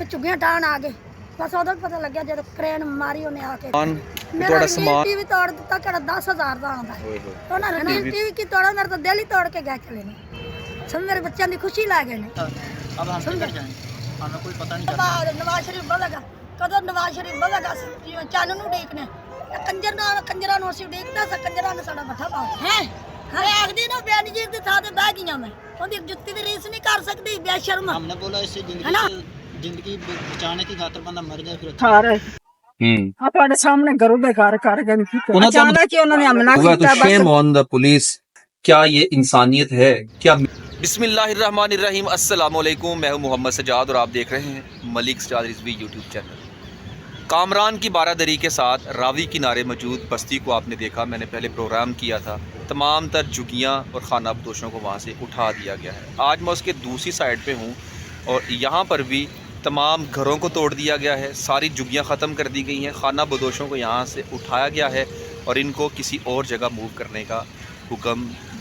ਤੇ ਝੁੱਗੀਆਂ ਟਾਣ ਆ ਗਏ। ਬਸ ਉਦੋਂ ਪਤਾ ਲੱਗਿਆ ਜਦੋਂ ਕਰੇਨ ਮਾਰੀ ਉਹਨੇ ਆ ਕੇ। ਮੇਰਾ ਤੁਹਾਡਾ ਸਮਾਨ ਟੀਵੀ ਤੋੜ ਦਿੱਤਾ ਕਿਹੜਾ 10,000 ਦਾ ਆਉਂਦਾ। ਉਹਨਾਂ ਨੇ ਟੀਵੀ ਕੀ ਤੋੜਾ, ਮੇਰੇ ਤਾਂ ਦਿਲ ਹੀ ਤੋੜ ਕੇ ਗਏ ਚਲੇ ਨੇ। सब मेरे बच्चों की खुशी ला गए। अब हम किधर जाएं? हमें कोई पता नहीं चलता। नवाज शरीफ बोलेगा कदों नवाज शरीफ बोलेगा चन नूं देखने कंजरा नूं असीं देखदा सा कंजरा ने साडा मठा पा है हरे आखदी ना बेनजीर दी थां ते बह गईयां मैं ओदी जुत्ती दी रीस नहीं कर सकदी बेशर्म। हमने बोला इससे जिंदगी बचाने की खातिर बंदा मर जाए फिर खा रहे ਤੁਹਾਡੇ ਸਾਹਮਣੇ ਘਰੋਂ ਦੇ ਘਰ ਕਰ ਗਏ ਨੇ ਅਚਾਨਕ ਕਿ ਉਹਨਾਂ ਨੇ ਹਮਲਾ ਕੀਤਾ। shame on the police। क्या ये इंसानियत है? क्या बिस्मिल्लाहिर्रहमानिर्रहीम। अस्सलाम वालेकुम, मैं हूं मोहम्मद सजाद और आप देख रहे हैं मलिक सजाद रिजवी यूट्यूब चैनल। कामरान की बारादरी के साथ रावी किनारे मौजूद बस्ती को आपने देखा, मैंने पहले प्रोग्राम किया था। तमाम तर झुग्गियाँ और खाना बदोशों को वहाँ से उठा दिया गया है। आज मैं उसके दूसरी साइड पे हूँ और यहाँ पर भी तमाम घरों को तोड़ दिया गया है, सारी झुग्गियाँ ख़त्म कर दी गई हैं, खाना बदोशों को यहाँ से उठाया गया है और इनको किसी और जगह मूव करने का हुक्म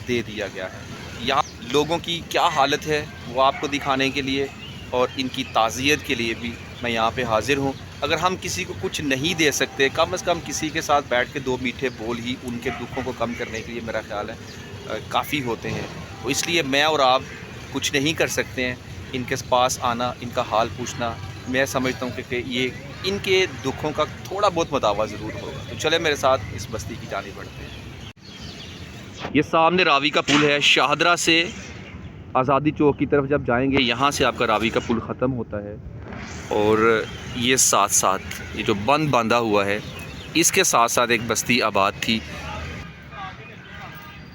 दे दिया गया है। यहाँ लोगों की क्या हालत है वो आपको दिखाने के लिए और इनकी ताज़ियत के लिए भी मैं यहाँ पे हाज़िर हूँ। अगर हम किसी को कुछ नहीं दे सकते, कम से कम किसी के साथ बैठ के दो मीठे बोल ही उनके दुखों को कम करने के लिए मेरा ख़्याल है काफ़ी होते हैं। तो इसलिए मैं और आप कुछ नहीं कर सकते हैं, इनके पास आना, इनका हाल पूछना, मैं समझता हूँ कि ये इनके दुखों का थोड़ा बहुत मदावा ज़रूर होगा। तो चले मेरे साथ इस बस्ती की जानिब बढ़ते हैं। ये सामने रावी का पुल है, शाहदरा से आज़ादी चौक की तरफ जब जाएंगे यहाँ से आपका रावी का पुल ख़त्म होता है और ये साथ साथ ये जो बंद बांधा हुआ है इसके साथ साथ एक बस्ती आबाद थी।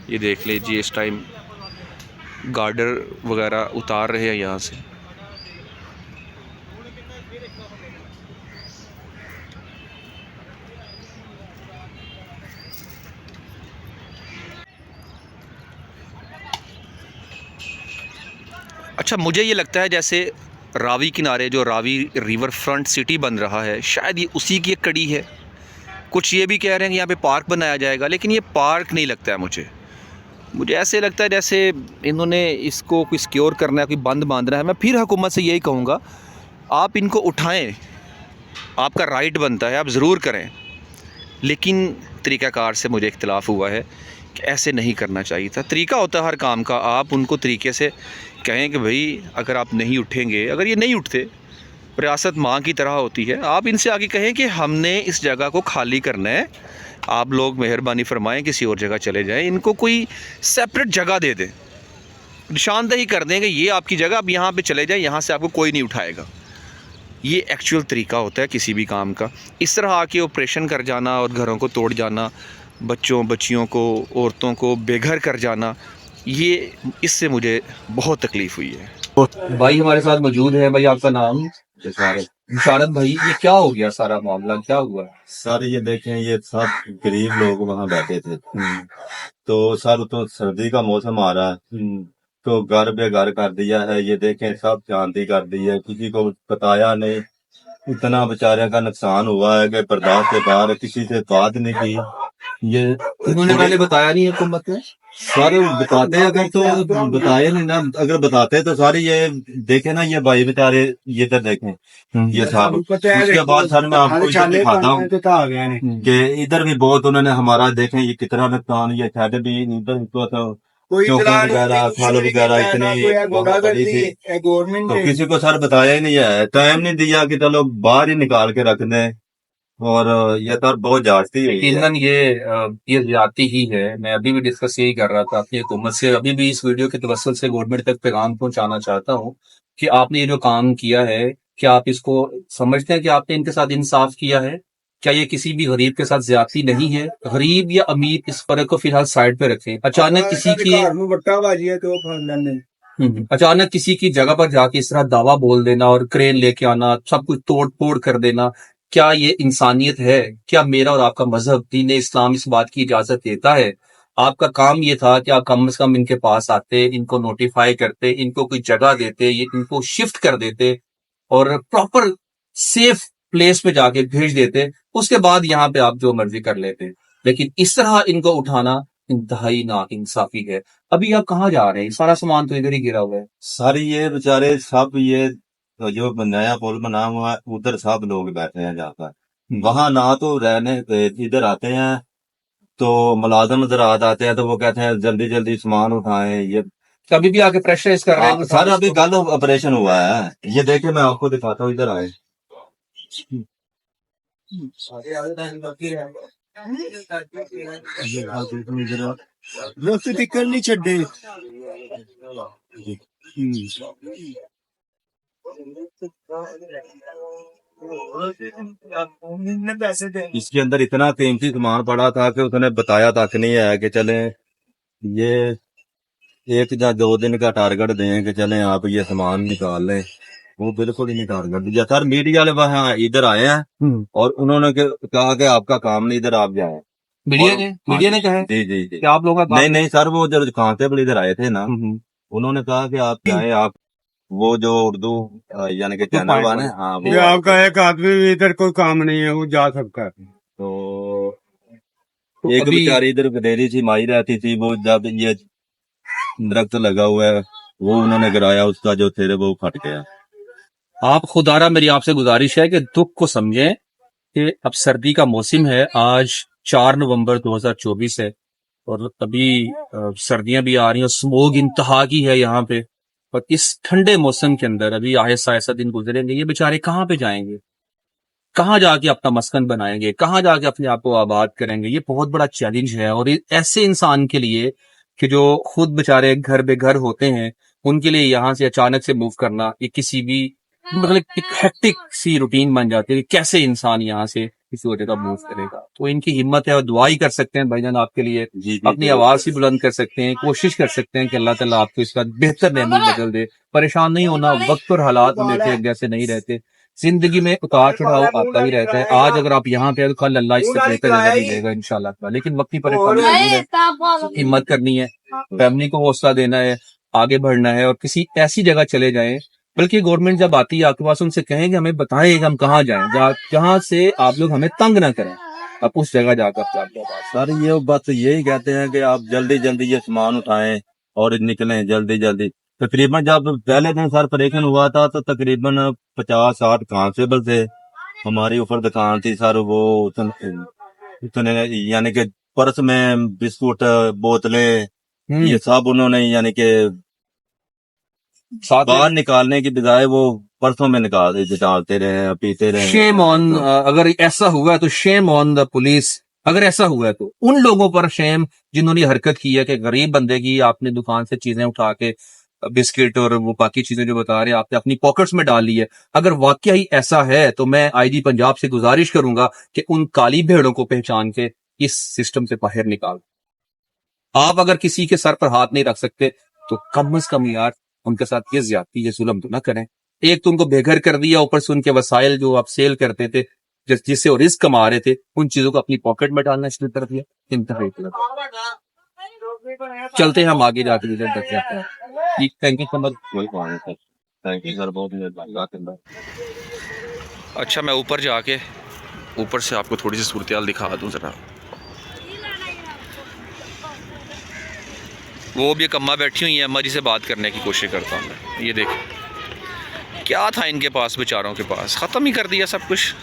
ये देख लीजिए इस टाइम गार्डर वगैरह उतार रहे हैं यहाँ से। अच्छा, मुझे ये लगता है जैसे रावी किनारे जो रावी रिवर फ्रंट सिटी बन रहा है शायद ये उसी की एक कड़ी है। कुछ ये भी कह रहे हैं कि यहाँ पे पार्क बनाया जाएगा, लेकिन ये पार्क नहीं लगता है मुझे ऐसे लगता है जैसे इन्होंने इसको कोई सिक्योर करना है, कोई बंद बांधना है। मैं फिर हुकूमत से यही कहूँगा, आप इनको उठाएं, आपका राइट बनता है, आप ज़रूर करें, लेकिन तरीक़ाकार से मुझे इख्तिलाफ़ हुआ है कि ऐसे नहीं करना चाहिए था। तरीका होता है हर काम का, आप उनको तरीके से कहें कि भाई अगर आप नहीं उठेंगे, अगर ये नहीं उठते, रियासत माँ की तरह होती है, आप इनसे आगे कहें कि हमने इस जगह को खाली करना है, आप लोग मेहरबानी फरमाएं किसी और जगह चले जाएं, इनको कोई सेपरेट जगह दे दें, निशानदेही कर दें कि ये आपकी जगह, आप यहाँ पे चले जाएं, यहाँ से आपको कोई नहीं उठाएगा। ये एक्चुअल तरीका होता है किसी भी काम का। इस तरह आके ऑपरेशन कर जाना और घरों को तोड़ जाना, बच्चों बच्चियों को, औरतों को बेघर कर जाना, ये इससे मुझे बहुत तकलीफ़ हुई है। भाई हमारे साथ मौजूद है। भाई आपका नाम? मुशारत भाई, ये क्या हो गया, सारा मामला क्या हुआ? सर ये देखें, ये सब गरीब लोग वहाँ बैठे थे। तो सर तो सर्दी का मौसम आ रहा है तो घर बेघर कर दिया है। ये देखें सब शांति कर दी है, किसी को बताया नहीं। इतना बेचारे का नुकसान हुआ है कि बर्दाश्त के बाहर, किसी से बात नहीं की। ये उन्होंने पहले बताया नहीं हुकूमत ने? सारे बताते अगर तो बताए नहीं ना, अगर बताते तो सारे ये देखे ना, ये भाई बेचारे ये इधर देखें ये साहब। उसके बाद सर मैं आपको इधर दिखाता हूँ कि इधर भी बहुत उन्होंने हमारा देखें ये कितना नुकसान, ये शायद भी इधर तो वगैरह खाल वगैरह इतनी थी, तो किसी को सर बताया ही नहीं है, टाइम नहीं दिया कि चलो बाहर ही निकाल के रख दें। और ये तो बहुत जाती है, यकीनन ये ज्यादती ही है। मैं अभी भी डिस्कस यही कर रहा था अपनी हुकूमत से, अभी भी इस वीडियो के तवस्सुल से गवर्नमेंट तक पैगाम पहुंचाना चाहता हूं कि आपने ये जो काम किया है, क्या आप इसको समझते हैं कि आपने इनके साथ इंसाफ किया है? क्या ये किसी भी गरीब के साथ ज्यादती नहीं है? गरीब या अमीर, इस फर्क को फिलहाल साइड पे रखें। अचानक अचानक किसी की जगह पर जाके इस तरह दावा बोल देना और क्रेन लेके आना, सब कुछ तोड़ फोड़ कर देना, क्या ये इंसानियत है? क्या मेरा और आपका मजहब दीन इस्लाम इस बात की इजाजत देता है? आपका काम ये था कि आप कम से कम इनके पास आते, इनको नोटिफाई करते, इनको कोई जगह देते, ये इनको शिफ्ट कर देते और प्रॉपर सेफ प्लेस पे जाके भेज देते, उसके बाद यहाँ पे आप जो मर्जी कर लेते। लेकिन इस तरह इनको उठाना इंतहाई नाइंसाफी है। अभी आप कहाँ जा रहे हैं? सारा सामान तो इधर ही गिरा हुआ है। सारी ये बेचारे सब ये तो जो नया पुल बना हुआ है उधर सब लोग बैठे हैं जाकर, वहां ना तो रहने इधर आते हैं तो मुलाजम हज़रात आते हैं तो वो कहते हैं जल्दी जल्दी सामान उठाएं, ये कभी भी आके प्रेशराइज कर रहे हैं सर अभी कल ऑपरेशन हुआ है, ये देखे मैं आपको दिखाता हूँ, इधर आए। नहीं छे इसके अंदर इतना कीमती सामान पड़ा था कि उसने बताया तक नहीं है कि चलें ये 1 या 2 दिन का टारगेट दें कि चलें आप ये सामान निकाल लें, वो बिल्कुल ही नहीं टारगेट दिया। सर मीडिया वाले वहाँ इधर आए हैं और उन्होंने कहा कि आपका काम नहीं, इधर आप जाएं। मीडिया ने कहा है जी जी जी कि आप लोगों का नहीं सर, वो जो कांस्टेबल इधर आए थे ना, उन्होंने कहा कि आप जाएं, आप वो जो उर्दू यानी कि चैनल वाले, हाँ वो आपका एक आदमी भी इधर कोई काम नहीं है, वो जा सकता है। तो एक बेचारी इधर डेरी थी, माई रहती थी, वो जब ये दरख्त लगा हुआ है वो उन्होंने गिराया, उसका जो थे वो फट गया। आप खुदारा मेरी आपसे गुजारिश है कि दुख को समझें कि अब सर्दी का मौसम है। आज 4 नवंबर 2024 है और अभी सर्दियां भी आ रही हैं, स्मोक इंतहा की है यहाँ पे, और इस ठंडे मौसम के अंदर अभी आहिस्ता आहिस्ता दिन गुजरेंगे। ये बेचारे कहाँ पे जाएंगे, कहाँ जाके अपना मस्कन बनाएंगे, कहाँ जाके अपने आप को आबाद करेंगे? ये बहुत बड़ा चैलेंज है। और ऐसे इंसान के लिए कि जो खुद बेचारे घर बेघर होते हैं, उनके लिए यहाँ से अचानक से मूव करना ये किसी भी मतलब एक हेक्टिक सी रूटीन बन जाती है कि कैसे इंसान यहाँ से किसी वजह का मूव करेगा। तो इनकी हिम्मत है और दुआ ही कर सकते हैं भाईजान आपके लिए, अपनी आवाज ही बुलंद कर सकते हैं, कोशिश कर सकते हैं कि अल्लाह ताला आपको इसका बेहतर नेमत बदल दे। परेशान नहीं होना, वक्त और हालात हमेशा एक जैसे नहीं रहते, जिंदगी में उतार चढ़ाव आता ही रहता है। आज अगर आप यहाँ पे तो कल अल्लाह इससे बेहतर जगह भी देगा इंशाल्लाह। लेकिन वक्त की परेशानी नहीं है, हिम्मत करनी है, फैमिली को हौसला देना है, आगे बढ़ना है और किसी ऐसी जगह चले जाएं। बल्कि गवर्नमेंट जब आती है आपके पास, उनसे कहें कि हमें बताएं कि हम कहाँ जाएं, जहाँ से आप लोग हमें तंग ना करें, आप उस जगह जाकर सर ये बस यही कहते हैं कि आप जल्दी जल्दी ये सामान उठाएं और निकलें जल्दी जल्दी। तकरीबन जब पहले दिन सर ऑपरेशन हुआ था तो तकरीबन 50-60 कांस्टेबल थे, हमारी ऊपर दुकान थी सर, वो उतने यानी कि पर्स में बिस्कुट बोतलें ये सब उन्होंने यानी कि बाहर निकालने की बजाय वो पर्सों में डालते रहे, पीते रहे। शेम ऑन, अगर ऐसा हुआ है तो शेम ऑन द पुलिस। अगर ऐसा हुआ है तो उन लोगों पर शेम जिन्होंने हरकत की है कि गरीब बंदे की आपने दुकान से चीजें उठा के बिस्किट और वो बाकी चीजें जो बता रहे हैं आपने अपनी पॉकेट्स में डाल ली है। अगर वाकया ही ऐसा है तो मैं आईजी पंजाब से गुजारिश करूंगा कि उन काली भेड़ों को पहचान के इस सिस्टम से बाहर निकाल। आप अगर किसी के सर पर हाथ नहीं रख सकते तो कम से कम यार उनके साथ ये ज्यादती, ये जुल्म तो ना करें। एक तो उनको बेघर कर दिया, ऊपर से उनके वसाइल जो आप सेल करते थे, जिससे वो रिस्क कमा रहे थे, उन चीजों को अपनी पॉकेट में डालना शुरू कर दिया। इंतहा चलते हैं हम आगे जाके जाते हैं। Thank you so much. Thank you sir, बहुत मेहरबानी। अच्छा मैं ऊपर जाके ऊपर से आपको थोड़ी सी सूरत दिखा दूं जरा। वो भी एक अम्मा बैठी हुई है, अम्मा जी से बात करने की कोशिश करता हूँ मैं। ये देख क्या था इनके पास, बेचारों के पास ख़त्म ही कर दिया सब कुछ।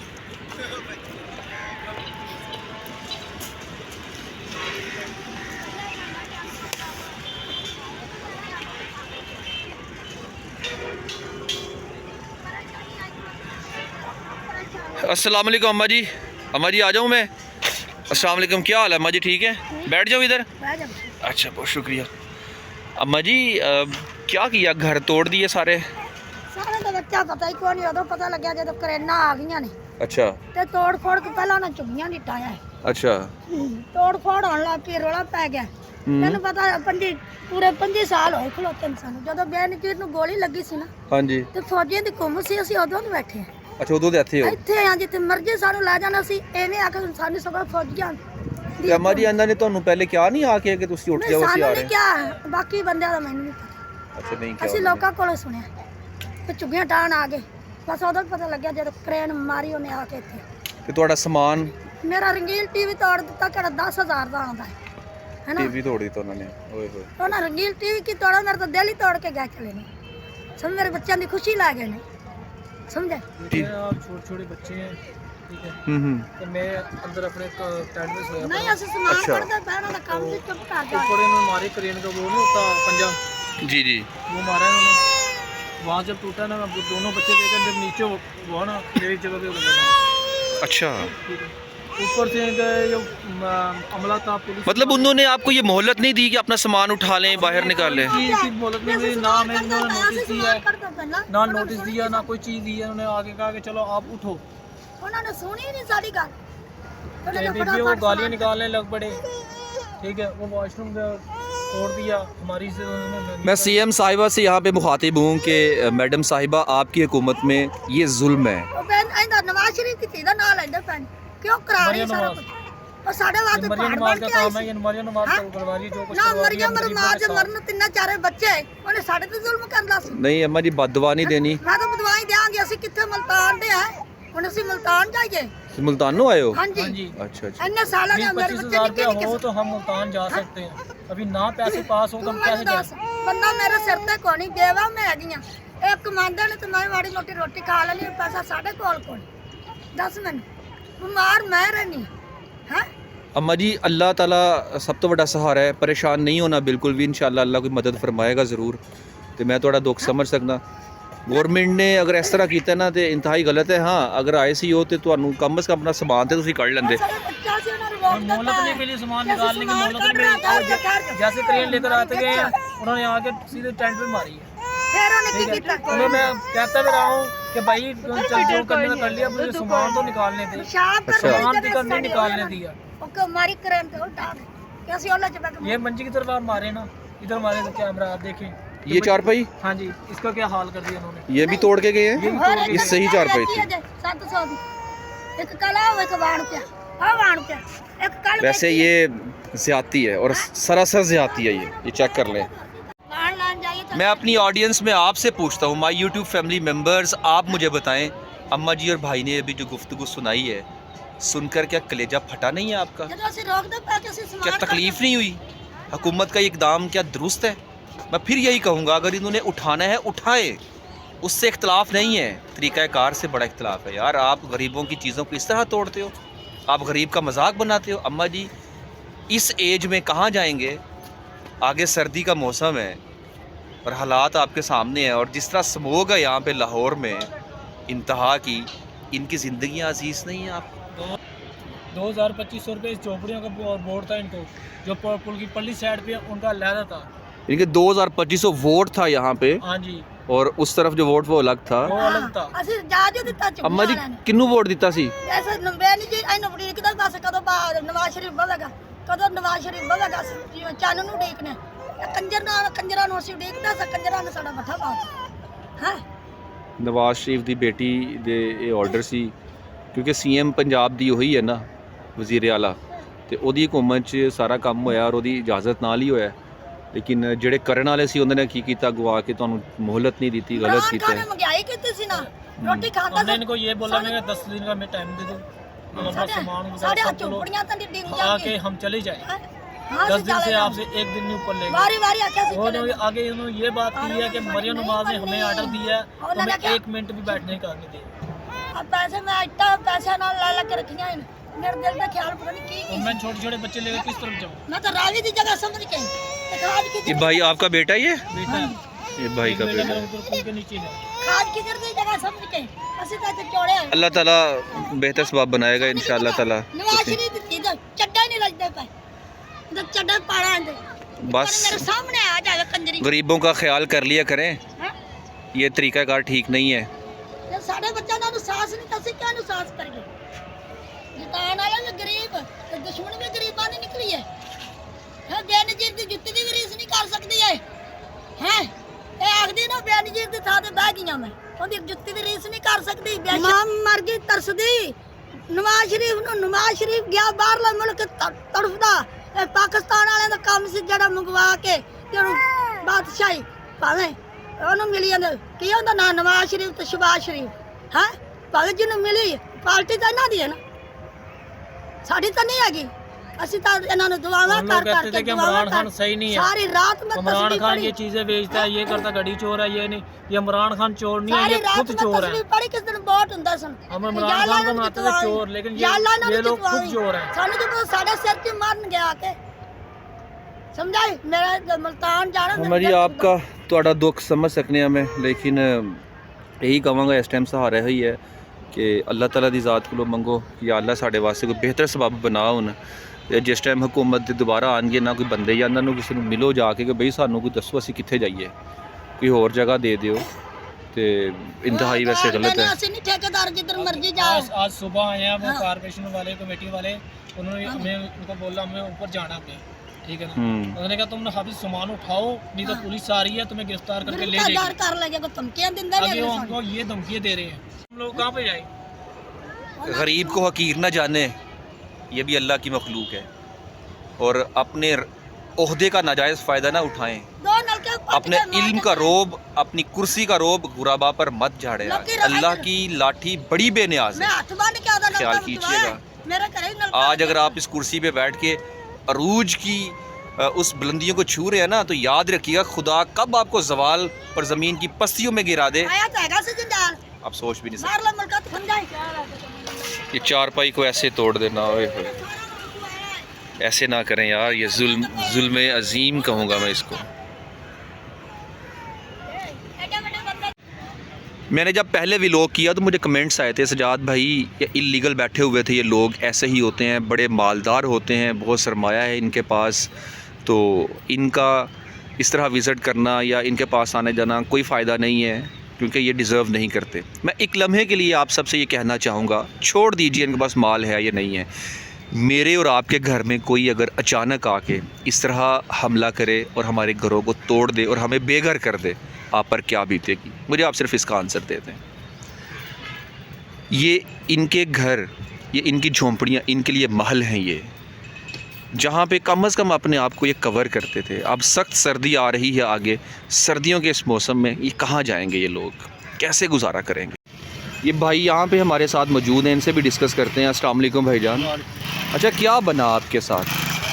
अस्सलाम वालेकुम अम्मा जी। अम्मा जी आ जाऊँ मैं? अस्सलाम वालेकुम, क्या हाल है अम्मा जी? ठीक है, बैठ जाओ इधर। अच्छा बहुत शुक्रिया अम्मा जी। क्या किया, घर तोड़ दिए सारे? सारे तो बच्चा पता ही क्यों नहीं, उदो पता लग्या जब करेना आ गई ने। अच्छा ते तोड़ फोड़ के पहला उन्हें चुगियां निटाया है। अच्छा तोड़ फोड़ होने लग पई, रोला पै गया। तेन पता पूरे 25 साल होए खलोते सानू। जदों बेनजीर नूं गोली लगी सी ना, हाँ जी, ते फौजियां दी घुम सी, ਅਸੀਂ ਉਦੋਂ ਨੂੰ बैठे हैं। अच्छा उदों दे ਇੱਥੇ ਹੋ? ਇੱਥੇ ਆ ਜਿੱਥੇ ਮਰਜ਼ੀ ਸਾਨੂੰ ਲੈ ਜਾਣਾ ਸੀ, ਐਵੇਂ ਆ ਕੇ ਸਾਨੂੰ ਸਭ ਫੌਜੀਆਂ ਤੇ ਅम्मा जी ਇਹਨਾਂ ਨੇ ਤੁਹਾਨੂੰ ਪਹਿਲੇ ਕਿਹਾ ਨਹੀਂ ਆ ਕੇ ਕਿ ਤੁਸੀਂ ਉੱਠ ਜਾਓ ਅਸੀਂ ਆ ਰਹੇ ਸਾਨੂੰ ਕਿਹਾ, ਬਾਕੀ ਬੰਦਿਆਂ ਦਾ ਮੈਨੂੰ ਨਹੀਂ ਪਤਾ। ਅੱਛਾ ਨਹੀਂ ਅਸੀਂ ਕਿਹਾ ਲੋਕਾਂ ਕੋਲੋਂ ਸੁਣਿਆ ਤੇ ਚੁੱਗੀਆਂ ਟਾਣ ਆ ਗਏ। ਬਸ ਉਦੋਂ ਪਤਾ ਲੱਗਿਆ ਜਦੋਂ ਕ੍ਰੇਨ ਮਾਰੀ ਉਹਨੇ ਆ ਕੇ ਇੱਥੇ। ਤੇ ਤੁਹਾਡਾ ਸਮਾਨ ਮੇਰਾ ਰੰਗੀਲ ਟੀਵੀ ਤੋੜ ਦਿੱਤਾ, ਕਿਹੜਾ 10,000 ਦਾ ਆਉਂਦਾ ਹੈ ਨਾ। ਟੀਵੀ ਤੋੜ ਦਿੱਤਾ ਉਹਨਾਂ ਨੇ, ਓਏ ਹੋਏ। ਉਹਨਾਂ ਰੰਗੀਲ ਟੀਵੀ ਕੀ ਤੋੜਾ, ਮੇਰਾ ਤਾਂ ਦਿਲ ਹੀ ਤੋੜ ਕੇ ਗਏ ਚਲੇ ਨੇ। ਸਭ ਮੇਰੇ ਬੱਚਿਆਂ ਦੀ ਖੁਸ਼ੀ ਲੈ ਗਏ ਨੇ। समझे? छोटे छोटे बच्चे हैं, ठीक है, तो मैं अंदर अपने टेंट में सोया नहीं असि समान अच्छा। करते पहना ना काम से चुप कर जा। ऊपर इन्होंने मारे क्रेन का, वो नहीं होता पंजा, जी जी। वो मारा इन्होंने। वहाँ जब टूटा ना, मैं दोनों बच्चे लेकर जब नीचे वो ना मेरी जगह पे उतर अच्छा, गए। ऊपर से इनका जो अमला था, पुलिस, मतलब उन्होंने आपको ये मोहलत नहीं दी कि अपना सामान उठा लें, बाहर निकाल लें? की मोहलत नहीं दी, ना मैं इन्होंने नोटिस दिया है, ना ना नोटिस दिया, ना कोई चीज़ दी है। उन्होंने आगे कहा कि चलो आप उठो, उन्होंने सुनी नहीं सारी गल। मेरे बीबी वो गालियाँ निकालने लग पड़े, ठीक है, वो वॉशरूम तोड़ दिया हमारी से उन्होंने। मैं सीएम साहिबा से यहाँ पे मुखातिब हूँ कि मैडम साहिबा, आपकी हुकूमत में ये जुल्म है। ਉਹ ਬੈਨ ਇਹਦਾ ਨਵਾਜ਼ ਸ਼ਰੀਫ ਦੀ ਧੀ ਦਾ ਨਾਂ ਲੈਂਦੇ ਪੈਣ ਕਿਉਂ ਕਰਾ ਰਹੀ ਸਾਰਾ ਕੁਝ ਉਹ ਸਾਡੇ ਵਾਸਤੇ मरियम ਪਹਾੜ नवाज ਬਣ का ਕੇ ਆਈ काम है, ਸੀ ये मरियम नवाज को करवा रही है, जो कुछ ਨਾ करवा रही है, ਮਰੀਮ गरीबों ਰਮਾਜ के साथ। ਮਰਨ ਤਿੰਨ ਚਾਰੇ ਬੱਚੇ ਉਹਨੇ ਸਾਡੇ ਤੇ ਜ਼ੁਲਮ ਕਰਦਾ ਸੀ नहीं अम्मा जी, बददुआ नहीं देनी। ਮੈਂ ਤਾਂ ਬਦਵਾਈ ਦਿਆਂਗੇ ਅਸੀਂ ਕਿੱਥੇ ਮਲਤਾਨ ਦੇ ਹੈ ਹੁਣ ਅਸੀਂ ਮਲਤਾਨ ਜਾਈਏ मुल्तानो आए हो? हाँ ਹਾਂਜੀ जी, अच्छा अच्छा। ਇੰਨੇ ਸਾਲਾਂ ਦੇ ਮੇਰੇ 20-25 ਬੱਚੇ हज़ार ਨਿੱਕੇ रुपया ਨਿੱਕੇ हो तो हम मुल्तान जा सकते हैं, अभी ना पैसे पास हो तो ਤੂੰ हम ਮੈਨੂੰ कैसे ਦੱਸ जाए? ਬੰਦਾ ਮੇਰੇ ਸਿਰ ਤੇ ਕੋਈ ਨਹੀਂ ਦੇਵਾ ਮੈਂ ਹੈਗੀਆਂ ਇਹ ਕਮਾਉਂਦੇ ਨੇ ਤੇ ਮੈਂ ਮਾੜੀ ਮੋਟੀ ਰੋਟੀ ਖਾ ਲੈਣੀ ਪੈਸਾ ਸਾਡੇ ਕੋਲ ਕੋਈ ਦੱਸ ਮੈਨੂੰ ਬਿਮਾਰ ਮੈਂ ਰਹਿਣੀ ਹੈ अम्मा जी, अल्लाह ताला सब तो बड़ा सहारा है, परेशान नहीं होना बिल्कुल भी। इंशाल्लाह अल्लाह कोई मदद फरमाएगा ज़रूर। तो मैं थोड़ा दुख समझ सकदा। गौरमेंट ने अगर इस तरह किया ना तो इंतहाई गलत है। हाँ, अगर आए सी हो तो तुहानू कम अज़ कम अपना समान तो तुसीं कढ़ लैंदे। मोहलत नहीं मिली सामान निकालने की, मोहलत नहीं मिली। जैसे क्रेन लेकर आते गए हैं, उन्होंने आके सीधे टेंट पे मारी है। ਫਿਰ ਉਹਨੇ ਕੀ ठीक ਕੀਤਾ है, उन्हें मैं कहता भी रहा हूँ कि भाई चल जो करने का कर लिया, मुझे सामान तो निकालने दे, ਪਿਸ਼ਾਬ अच्छा। सामान भी नहीं निकालने दिया। ओके मारी करें तो उठा दे कैसे ओला चबा के ये मंजी की तरफ आप मारे ना, इधर मारे तो कैमरा आप देखें, ये चारपाई हाँ जी, इसका क्या हाल कर दिया उन्होंने। ये भी तोड़ के गए हैं? ये भी तोड़ के इससे ही चारपाई थी। 700 दी एक कला हो एक वाण पे आ वाण पे एक कल वैसे ये ज्यादती है और सरासर ज्यादती है। ये चेक कर लें। वाण लान जाइए तो मैं अपनी ऑडियंस में आपसे पूछता हूँ, माय यूट्यूब फैमिली मेंबर्स, आप मुझे बताएं, अम्मा जी और भाई ने अभी जो गुफ्तगू सुनाई है, सुनकर क्या कलेजा फटा नहीं है आपका? जब से रोक दो पैके से क्या सामान तकलीफ नहीं हुई? हुकूमत का ये इकदाम क्या दुरुस्त है? मैं फिर यही कहूँगा, अगर इन्होंने उठाना है उठाए, उससे इख्तलाफ नहीं है, तरीक़ाकार से बड़ा इख्तलाफ है। यार, आप गरीबों की चीज़ों को इस तरह तोड़ते हो, आप गरीब का मजाक बनाते हो। अम्मा जी इस एज में कहाँ जाएंगे? आगे सर्दी का मौसम है और हालात आपके सामने हैं, और जिस तरह स्मोक है यहाँ पे लाहौर में इंतहा की, इनकी ज़िंदगियाँ अजीज़ नहीं हैं। आप 2,000-2,500 रुपये इस झोपड़ियों का बोर्ड था इनको, जो पुल की पल्ली साइड पे उनका लहदा था। इनके 2,2500 वोट था यहाँ पे, हाँ जी, और उस तरफ जो वोट वो अलग था। वो अलग था। ਅਸੀਂ ਜਾਜ ਦਿੱਤਾ ਚੁੱਪ अम्मा जी किन्नू वोट दिता सी? ਐਸੇ ਨੰਬੇਨੀ ਜੀ ਐ ਨਵੜੀ ਕਿਦਾ ਬਸ ਕਦੋਂ ਨਵਾਜ਼ ਸ਼ਰੀਫ ਬਵੇਗਾ ਕਦੋਂ ਨਵਾਜ਼ ਸ਼ਰੀਫ ਬਵੇਗਾ ਜਿਵੇਂ ਚੰਨ ਨੂੰ ਦੇਖਣਾ ਕੰਜਰਾਂ ਨੂੰ ਅਸੀਂ ਦੇਖਦਾ ਸਾ ਕੰਜਰਾਂ ਨੇ ਸਾਡਾ ਮੱਥਾ ਪਾਉਂਦਾ ਹੈ ਨਵਾਜ਼ ਸ਼ਰੀਫ ਦੀ ਬੇਟੀ ਦੇ ਇਹ ਆਰਡਰ ਸੀ, ਕਿਉਂਕਿ ਸੀਐਮ ਪੰਜਾਬ ਦੀ ਉਹੀ ਹੈ ਨਾ, ਵਜ਼ੀਰ ਆਲਾ, ਤੇ ਉਹਦੀ ਹਕੂਮਤ 'ਚ ਸਾਰਾ ਕੰਮ ਹੋਇਆ ਔਰ ਉਹਦੀ ਇਜਾਜ਼ਤ ਨਾਲ ਹੀ ਹੋਇਆ। ਲੇਕਿਨ ਜਿਹੜੇ ਕਰਨ ਵਾਲੇ ਸੀ ਉਹਨਾਂ ਨੇ ਕੀ ਕੀਤਾ, ਗਵਾ ਕੇ ਤੁਹਾਨੂੰ ਮੋਹਲਤ ਨਹੀਂ ਦਿੱਤੀ, ਗਲਤ ਕੀਤਾ ਖਾਣੇ ਮੰਗਾਈ ਕੀਤੀ ਸੀ ਨਾ ਰੋਟੀ ਖਾਂਦਾ हमने इनको ये बोला, मैं 10 दिन का मैं टाइम दे दूँ, हम अपना सामान ਸਾਡੇ वगैरह सब लोग ਝੁੰਪੜੀਆਂ ਤਾਂ ਡਿੱਗ आके ਜਾਂਦੇ हम चले जाए। ਹਾਂ 10 दिन से आपसे एक दिन नहीं ऊपर लेंगे। ਵਾਰੀ ਵਾਰੀ ਆਖਿਆ ਸੀ उन्होंने आगे उन्होंने ये बात की है कि मरियम नवाज ने हमें ऑर्डर दिया है, तो हमें 1 मिनट भी बैठने का नहीं दिया। ਆ ਪੈਸੇ ਮੈਂ ਇੱਟਾਂ ਪੈਸੇ ਨਾਲ ਲੈ ਲੈ ਕੇ ਰੱਖੀਆਂ ਹਨ ਮੇਰੇ ਦਿਲ ਦਾ ਖਿਆਲ ਪਤਾ ਨਹੀਂ ਕੀ तो मैं छोटे छोटे बच्चे लेकर किस तरफ जाऊँ? ਮੈਂ ਤਾਂ ਰਾਵੀ ਦੀ ਜਗ੍ਹਾ ਸਮਝ ਕੇ ਤੇ ਖਾਜ ये की भाई आपका बेटा ये? बेटा ये भाई का बेटा। मेरा उधर पुल के नीचे है। ਖਾਜ की ਦੀ ਜਗ੍ਹਾ ਸਮਝ ਕੇ ਅਸੀਂ ਤਾਂ ਇੱਥੇ ਚੋੜੇ ਆ अल्लाह ताला बेहतर सबाब बनाएगा इंशाअल्लाह ताला। ਨਵਾਜ਼ ਸ਼ਰੀਫ ਦੀ ਚੀਜ਼ ਚੱਡਾ ਹੀ ਨਹੀਂ ਲੱਗਦਾ ਪਏ ਉਹਦਾ ਚੱਡਾ ਪਾੜਾ ਇਹਦੇ बस ਮੇਰੇ ਸਾਹਮਣੇ ਆ ਜਾਵੇ ਕੰਜਰੀ गरीबों का ख्याल कर लिया करें, ਹੈਂ? ये तरीक़ाकार ठीक नहीं है। ਜੇ ਸਾਡੇ ਬੱਚਿਆਂ ਦਾ ਅਨੁਸਾਸ ਨਹੀਂ ਤਾਂ ਅਸੀਂ ਕਿਆ ਅਨੁਸਾਸ ਕਰੀਏ ਜਿਤਾਨ ਵਾਲੇ ਵੀ ਗਰੀਬ ਤੇ ਦੁਸ਼ਮਣ ਵੀ ਗਰੀਬਾਂ ਦੀ ਨਿਕਲੀ ਹੈ ਹੈ ਬੇਨਜ਼ੀਰ ਦੀ ਜੁੱਤੀ ਦੀ ਵੀ ਰੀਸ ਨਹੀਂ ਕਰ ਸਕਦੀ ਹੈ ਹੈ ਇਹ ਆਖਦੀ ਨਾ ਬੇਨਜ਼ੀਰ ਦੀ ਥਾਂ ਤੇ ਬਹਿ ਗਈਆਂ ਮੈਂ ਉਹਦੀ ਜੁੱਤੀ ਦੀ ਰੀਸ ਨਹੀਂ ਕਰ ਸਕਦੀ ਮਾਂ ਮਰ ਗਈ ਤਰਸਦੀ ਨਵਾਜ਼ ਸ਼ਰੀਫ ਗਿਆ ਬਾਹਰਲਾ ਮੁਲਕ ਤੜਫਦਾ ਇਹ ਪਾਕਿਸਤਾਨ ਵਾਲਿਆਂ ਦਾ ਕੰਮ ਸੀ ਜਿਹੜਾ ਮੰਗਵਾ ਕੇ ਤੇ ਉਹਨੂੰ ਬਾਦਸ਼ਾਹੀ ਭਾਵੇਂ ਉਹਨੂੰ ਮਿਲੀ ਜਾਂਦਾ ਕੀ ਉਹਦਾ ਨਾਂ ਨਵਾਜ਼ ਸ਼ਰੀਫ ਤੇ ਸ਼ਬਾਜ਼ ਸ਼ਰੀਫ ਹੈ ਭਾਵੇਂ ਜਿਹਨੂੰ ਮਿਲੀ ਪਾਰਟੀ ਤਾਂ ਇਹਨਾਂ ਦੀ ਹੈ ਨਾ ਸਾਡੀ ਤਾਂ ਨਹੀਂ ਹੈਗੀ ਅਸੀਂ ਤਾਂ ਇਹਨਾਂ ਨੂੰ ਦੁਆਵਾਂ हम कर लोग कहते थे कि इमरान खान सही नहीं है, सारी रात में इमरान तस्बीह खान पढ़ी, ये चीजें बेचता है, ये करता, घड़ी चोर है, ये नहीं, ये इमरान खान चोर नहीं है, सारी ये रात खुद में चोर है। तस्बीह पढ़ी, किस दिन वोट ਹੁੰਦਾ ਸਨ हम इमरान खान को बनाते थे चोर, लेकिन ये लोग खुद चोर हैं। ਸਾਨੂੰ तो बहुत साढ़े सिर की मारन गया के समझाई मेरा मुल्तान जाना अम्मा जी आपका ਤੁਹਾਡਾ ਦੁੱਖ ਸਮਝ ਸਕਨੇ ਆ ਮੈਂ ਲੇਕਿਨ ਇਹੀ ਕਹਾਂਗਾ ਇਸ ਟਾਈਮ ਸਹਾਰਾ ਹੀ ਹੈ ਕਿ ਅੱਲਾਹ ਤਾਲਾ ਦੀ ਜ਼ਾਤ ਕੋਲੋਂ ਮੰਗੋ ਕਿ या अल्लाह ਸਾਡੇ ਵਾਸਤੇ ਕੋਈ ਬਿਹਤਰ ਸਬਬ ਬਣਾ ਹੁਣ ਤੇ ਜਿਸ ਟਾਈਮ ਹਕੂਮਤ ਦੇ ਦੁਬਾਰਾ ਆਣਗੇ ਨਾ ਕੋਈ ਬੰਦੇ ਜਾਂ ਇਹਨਾਂ ਨੂੰ ਕਿਸੇ ਨੂੰ ਮਿਲੋ ਜਾ ਕੇ ਕਿ ਬਈ ਸਾਨੂੰ ਕੋਈ ਦੱਸੋ ਅਸੀਂ ਕਿੱਥੇ ਜਾਈਏ ਕੋਈ ਹੋਰ ਜਗ੍ਹਾ ਦੇ ਦਿਓ ਤੇ ਇੰਤਹਾਈ ਵੈਸੇ गलत है ਅਸੀਂ ਨਹੀਂ ਠੇਕੇਦਾਰ ਜਿੱਧਰ ਮਰਜ਼ੀ ਜਾਓ आज सुबह आए हैं वो कारपोरेशन वाले, कमेटी वाले, उन्होंने हमें उनको बोला हमें ऊपर जाना हमने, ठीक है ना। उन्होंने कहा तुम हाफिज सामान उठाओ नहीं तो पुलिस आ रही है तुम्हें गिरफ्तार करके ले गिरफ्तार जाएगी। कर लेंगे को धमकियां दिंदे अभी ने वो हमको ये धमकियां दे रहे हैं, हम लोग कहाँ पे जाए। गरीब को हकीर ना जाने ये भी अल्लाह की मखलूक है और अपने ओहदे का नाजायज़ फ़ायदा ना उठाएं, दो नलके अपने इल्म का रोब अपनी कुर्सी का रोब गुराबा पर मत झाड़े। अल्लाह की लाठी बड़ी बेनियाज मैं है, हाथ बांध के आधा ख्याल नलका कीजिएगा। मेरे घर ही नलका आज अगर आप इस कुर्सी पे बैठ के अरूज की उस बुलंदियों को छू रहे हैं ना तो याद रखिएगा खुदा कब आपको जवाल और ज़मीन की पस्तियों में गिरा दे आया तो हैगा से जिंदाल आप सोच भी नहीं सकते। मार लो मुल्का तो समझाई ये चारपाई को ऐसे तोड़ देना, ओए होए ऐसे ना करें यार, ये जुल्म अजीम कहूँगा मैं इसको। मैंने जब पहले व्लॉग किया तो मुझे कमेंट्स आए थे सजाद भाई ये इलीगल बैठे हुए थे, ये लोग ऐसे ही होते हैं, बड़े मालदार होते हैं, बहुत सरमाया है इनके पास, तो इनका इस तरह विज़िट करना या इनके पास आने जाना कोई फ़ायदा नहीं है क्योंकि ये डिज़र्व नहीं करते। मैं एक लम्हे के लिए आप सबसे ये कहना चाहूँगा, छोड़ दीजिए इनके पास माल है या नहीं है। मेरे और आपके घर में कोई अगर अचानक आके इस तरह हमला करे और हमारे घरों को तोड़ दे और हमें बेघर कर दे, आप पर क्या बीतेगी? मुझे आप सिर्फ इसका आंसर दे दें। ये इनके घर, ये इनकी झोंपड़ियाँ, इनके लिए महल हैं ये, जहाँ पे कम से कम अपने आप को ये कवर करते थे। अब सख्त सर्दी आ रही है आगे, सर्दियों के इस मौसम में ये कहाँ जाएंगे ये लोग, कैसे गुजारा करेंगे? ये भाई यहाँ पे हमारे साथ मौजूद हैं, इनसे भी डिस्कस करते हैं। अस्सलाम वालेकुम भाईजान। अच्छा, क्या बना आपके साथ?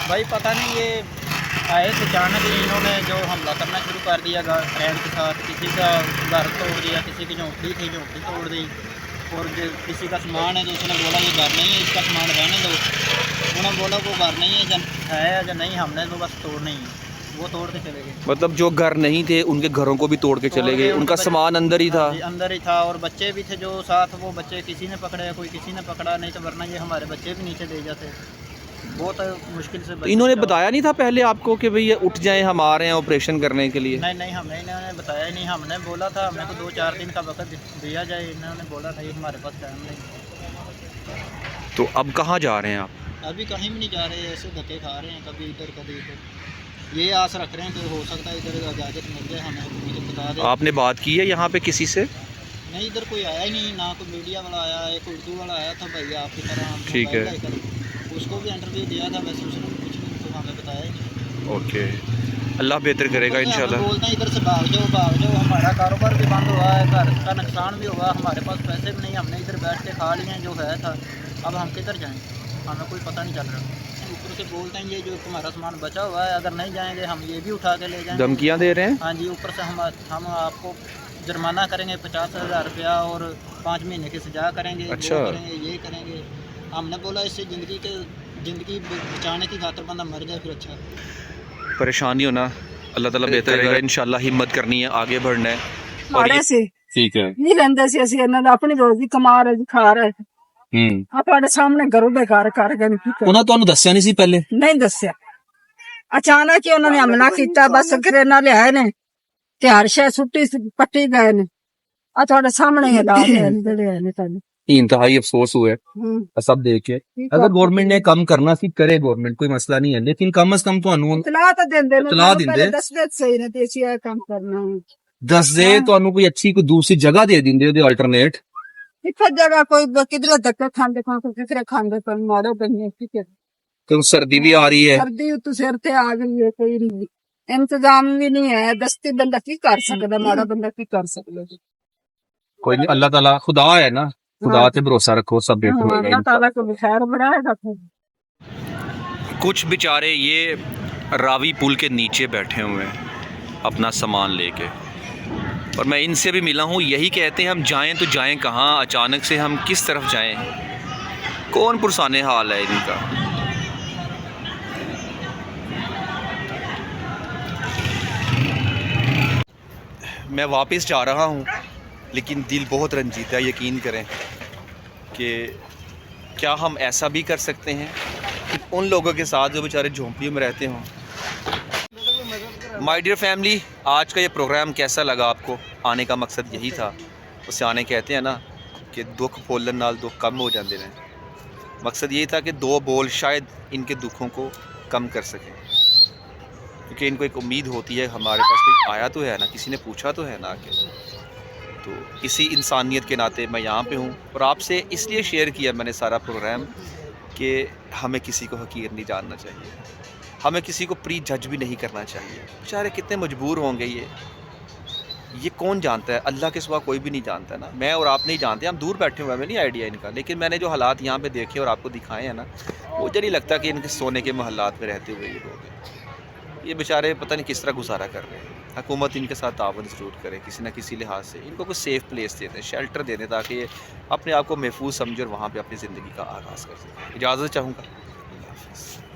भाई पता नहीं, ये आए तो अचानक ही इन्होंने जो हमला करना शुरू कर दिया फ्रेंड के साथ, किसी का घर तोड़ दिया, किसी की झोंपड़ी थी झोंपड़ी तोड़ दी, और जो किसी का सामान है तो उसने बोला ये घर नहीं है, इसका सामान रहने दो। उन्होंने बोला वो घर नहीं है या नहीं, हमने तो बस तोड़ना ही है, वो तोड़ के चले गए। मतलब जो घर नहीं थे उनके घरों को भी तोड़ के चले गए, उनका सामान अंदर ही था? अंदर ही था, और बच्चे भी थे जो साथ, वो बच्चे किसी ने पकड़े, कोई किसी ने पकड़ा, नहीं तो वरना ये हमारे बच्चे भी नीचे दे जाते। बहुत मुश्किल से। इन्होंने बताया नहीं था पहले आपको कि भाई ये उठ जाएं, हम आ रहे हैं ऑपरेशन करने के लिए? नहीं हमें इन्होंने बताया ही नहीं, हमने बोला था हमें को 2-4 दिन का वक्त दिया जाए, इन्होंने बोला था ये हमारे पास टाइम नहीं। तो अब कहाँ जा रहे हैं आप? अभी कहीं भी नहीं जा रहे, ऐसे धक्के खा रहे हैं, कभी इधर कभी इधर, ये आस रख रहे हैं कि हो सकता है इधर इजाज़त मिल जाए, हमें मुझे बता दें। आपने बात की है यहाँ पे किसी से? नहीं, इधर कोई आया ही नहीं, ना कोई मीडिया वाला आया, एक उर्दू वाला आया था भैया आपकी तरह, ठीक है, उसको भी इंटरव्यू दिया था, वैसे उसने कुछ नहीं तो हमें बताया ही नहीं। ओके, अल्लाह बेहतर करेगा इंशाल्लाह। बोलते हैं इधर से भाग जाओ, हमारा कारोबार भी बंद हुआ है, घर का नुकसान भी हुआ, हमारे पास पैसे भी नहीं, हमने इधर बैठ के खा लिए हैं जो है था, अब हम किधर जाएँ, हमें कोई पता नहीं चल रहा। ऊपर से बोलते हैं ये जो तुम्हारा सामान बचा हुआ है, अगर नहीं जाएंगे हम ये भी उठा के ले जाएंगे। धमकियाँ दे रहे हैं? हाँ जी, ऊपर से हम आपको जुर्माना करेंगे 50,000 रुपया और 5 महीने की सजा करेंगे। अच्छा, करेंगे, ये करेंगे। हमने बोला इससे ज़िंदगी बचाने की खातिर बंदा मर जाए फिर अच्छा। परेशानी हो ना, अल्लाह ताला बेहतर करेगा इंशाल्लाह। हिम्मत करनी है, आगे बढ़ना है। माड़े से ठीक है, नहीं रहंदे सी ਅਸੀਂ ਇਹਨਾਂ ਦਾ ਆਪਣੀ ਰੋਜ਼ੀ ਕਮਾ ਰਹੇ ਜੀ, ਖਾ ਰਹੇ ਆ ਤੁਹਾਡੇ ਸਾਹਮਣੇ ਘਰੋਂ ਬੇਕਾਰ ਕਰ ਗਏ ਨੇ। ਕੀ ਕਰਾਂ? ਉਹਨਾਂ ਤੁਹਾਨੂੰ ਦੱਸਿਆ ਨਹੀਂ ਸੀ ਪਹਿਲੇ? ਨਹੀਂ ਦੱਸਿਆ, ਅਚਾਨਕ ਹੀ ਉਹਨਾਂ ਨੇ ਹਮਲਾ ਕੀਤਾ, ਬਸ ਕਰੇਨਾ ਲਿਆਏ ਨੇ ਤੇ ਹਰ ਸ਼ੈ ਸੁੱਟੀ ਪੱਟੀ ਗਏ ਨੇ। ਆ ਤੁਹਾਡੇ ਸਾਹਮਣੇ ਹਾਲਾਤ ਹੈ ਜਿਹੜੇ ਨੇ ਤੁਹਾਨੂੰ। इंतहाई अफसोस हुआ है सब देख के। अगर गवर्नमेंट ने कम करना सी करे, गवर्नमेंट कोई मसला नहीं है, लेकिन कम से कम ਤੁਹਾਨੂੰ ਇਤਲਾਹ ਤਾਂ ਦਿੰਦੇ ਨੇ, ਇਤਲਾਹ ਦਿੰਦੇ, ਦੱਸਦੇ ਸਹੀ ਨੇ ਤੇ ਅਸੀਂ ਇਹ ਕੰਮ ਕਰਨਾ। ਦੱਸ ਦੇ ਤੁਹਾਨੂੰ ਕੋਈ ਅੱਛੀ ਕੋਈ ਦੂਸਰੀ ਜਗ੍ਹਾ ਦੇ ਦਿੰਦੇ ਉਹਦੇ ਅਲਟਰਨੇਟ। ਇੱਥੇ ਜਗ੍ਹਾ ਕੋਈ ਕਿਧਰੇ ਧੱਕੇ ਖਾਂਦੇ ਕੋਈ ਕਿਧਰੇ ਖਾਂਦੇ ਪਰ ਮਾਰੋ ਬੰਨੇ ਕੀ ਕਰ। क्यों सर्दी भी आ रही है, सर्दी तो सिर ते आ गई है, कोई नहीं इंतजाम भी नहीं है, दस्ती बंदा की कर सकता, माड़ा बंदा की कर सकता। कोई नहीं, अल्लाह ताला खुदा है ना, खुदा पे भरोसा रखो, सब बेहतर होगा। अल्लाह ताला को खैर बढ़ाएगा। कुछ बेचारे ये रावी पुल के नीचे बैठे हुए हैं अपना सामान लेके, और मैं इनसे भी मिला हूँ। यही कहते हैं हम जाएं तो जाएं कहाँ, अचानक से हम किस तरफ जाएं, कौन पुरसाने हाल है इनका। मैं वापस जा रहा हूँ लेकिन दिल बहुत रंजीता है। यकीन करें कि क्या हम ऐसा भी कर सकते हैं कि उन लोगों के साथ जो बेचारे झोंपड़ियों में रहते हों। माय डियर फैमिली, आज का ये प्रोग्राम कैसा लगा आपको? आने का मकसद यही था। वो सियाने कहते हैं ना कि दुख बोलन नाल दुख कम हो जाते हैं। मकसद यही था कि 2 बोल शायद इनके दुखों को कम कर सकें, क्योंकि इनको एक उम्मीद होती है हमारे पास कोई आया तो है ना, किसी ने पूछा तो है ना आके। तो इसी इंसानियत के नाते मैं यहाँ पे हूँ और आपसे इसलिए शेयर किया मैंने सारा प्रोग्राम कि हमें किसी को हकीर नहीं जानना चाहिए, हमें किसी को प्री जज भी नहीं करना चाहिए। बेचारे कितने मजबूर होंगे ये कौन जानता है? अल्लाह के सिवा कोई भी नहीं जानता ना। मैं और आप नहीं जानते, हम दूर बैठे हुए, हमें नहीं आइडिया इनका। लेकिन मैंने जो हालात यहाँ पे देखे और आपको दिखाए हैं ना, मुझे नहीं लगता कि इनके सोने के महल्लात में रहते हुए ये लोग, ये बेचारे पता नहीं किस तरह गुजारा कर रहे हैं। हुकूमत इनके साथ तावन ज़रूर करे किसी न किसी लिहाज से, इनको कोई सेफ़ प्लेस दे दें, शेल्टर दे दें, ताकि ये अपने आप को महफूज समझे और वहाँ पर अपनी ज़िंदगी का आगाज़ कर सकें। इजाज़त चाहूँगा। अल्लाह हाफ़िज़।